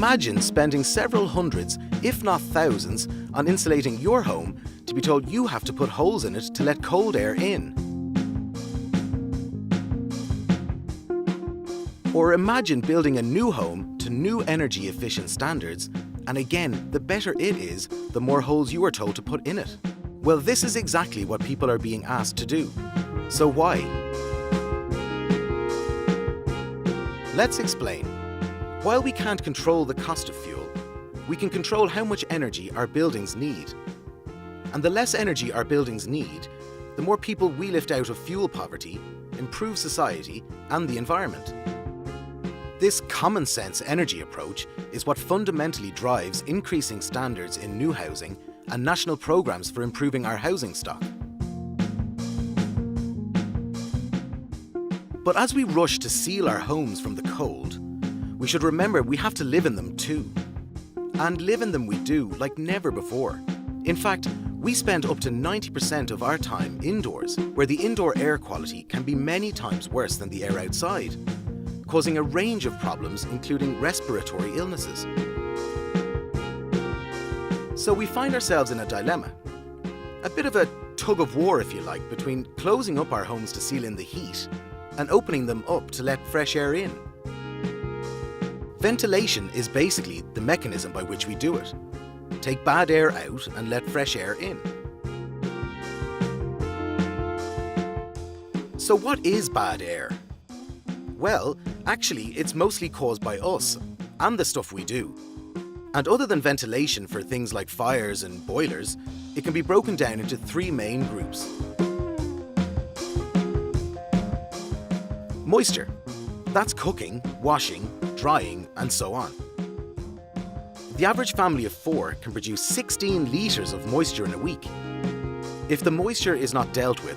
Imagine spending several hundreds, if not thousands, on insulating your home to be told you have to put holes in it to let cold air in. Or imagine building a new home to new energy efficient standards, and again, the better it is, the more holes you are told to put in it. Well, this is exactly what people are being asked to do. So why? Let's explain. While we can't control the cost of fuel, we can control how much energy our buildings need. And the less energy our buildings need, the more people we lift out of fuel poverty, improve society and the environment. This common sense energy approach is what fundamentally drives increasing standards in new housing and national programs for improving our housing stock. But as we rush to seal our homes from the cold, we should remember we have to live in them too. And live in them we do like never before. In fact, we spend up to 90% of our time indoors, where the indoor air quality can be many times worse than the air outside, causing a range of problems including respiratory illnesses. So we find ourselves in a dilemma. A bit of a tug of war, if you like, between closing up our homes to seal in the heat and opening them up to let fresh air in. Ventilation is basically the mechanism by which we do it. Take bad air out and let fresh air in. So what is bad air? Well, actually, it's mostly caused by us and the stuff we do. And other than ventilation for things like fires and boilers, it can be broken down into three main groups. Moisture. That's cooking, washing, drying, and so on. The average family of 4 can produce 16 litres of moisture in a week. If the moisture is not dealt with,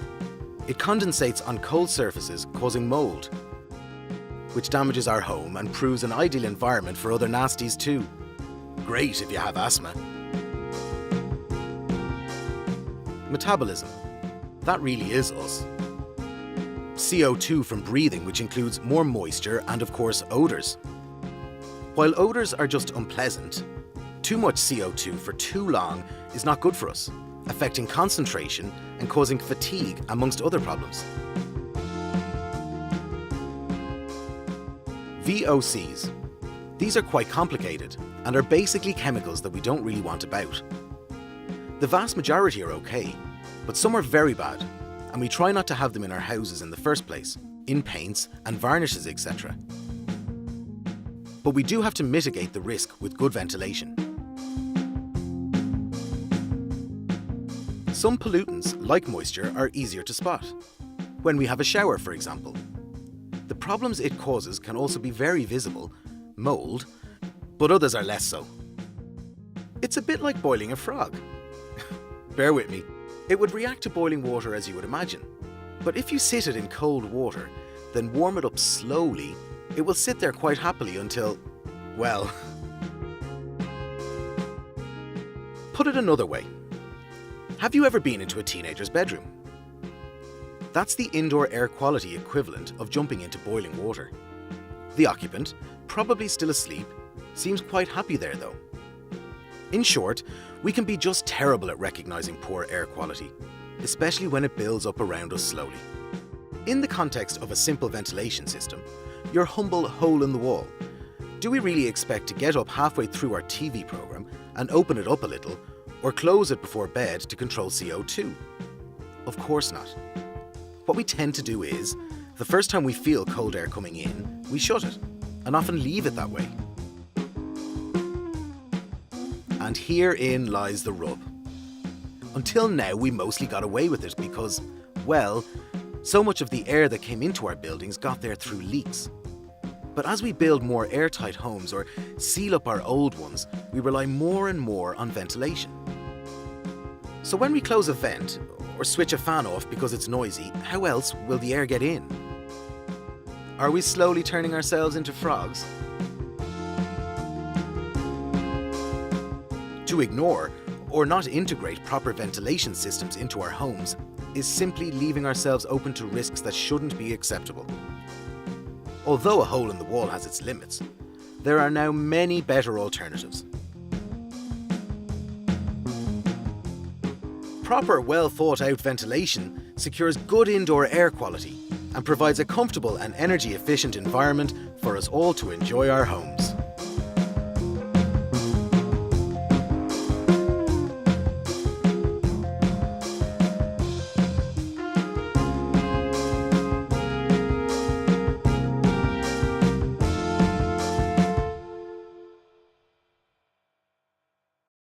it condensates on cold surfaces, causing mould, which damages our home and proves an ideal environment for other nasties too. Great if you have asthma. Metabolism. That really is us. CO2 from breathing, which includes more moisture and of course odours. While odours are just unpleasant, too much CO2 for too long is not good for us, affecting concentration and causing fatigue amongst other problems. VOCs. These are quite complicated and are basically chemicals that we don't really want about. The vast majority are okay, but some are very bad, and we try not to have them in our houses in the first place, in paints and varnishes, etc. But we do have to mitigate the risk with good ventilation. Some pollutants, like moisture, are easier to spot. When we have a shower, for example. The problems it causes can also be very visible, mould, but others are less so. It's a bit like boiling a frog. Bear with me. It would react to boiling water as you would imagine. But if you sit it in cold water, then warm it up slowly, it will sit there quite happily until, well... Put it another way. Have you ever been into a teenager's bedroom? That's the indoor air quality equivalent of jumping into boiling water. The occupant, probably still asleep, seems quite happy there though. In short, we can be just terrible at recognizing poor air quality, especially when it builds up around us slowly. In the context of a simple ventilation system, your humble hole in the wall, do we really expect to get up halfway through our TV program and open it up a little, or close it before bed to control CO2? Of course not. What we tend to do is, the first time we feel cold air coming in, we shut it, and often leave it that way. And herein lies the rub. Until now, we mostly got away with it because, well, so much of the air that came into our buildings got there through leaks. But as we build more airtight homes or seal up our old ones, we rely more and more on ventilation. So when we close a vent, or switch a fan off because it's noisy, how else will the air get in? Are we slowly turning ourselves into frogs? To ignore or not integrate proper ventilation systems into our homes is simply leaving ourselves open to risks that shouldn't be acceptable. Although a hole in the wall has its limits, there are now many better alternatives. Proper, well-thought-out ventilation secures good indoor air quality and provides a comfortable and energy-efficient environment for us all to enjoy our homes.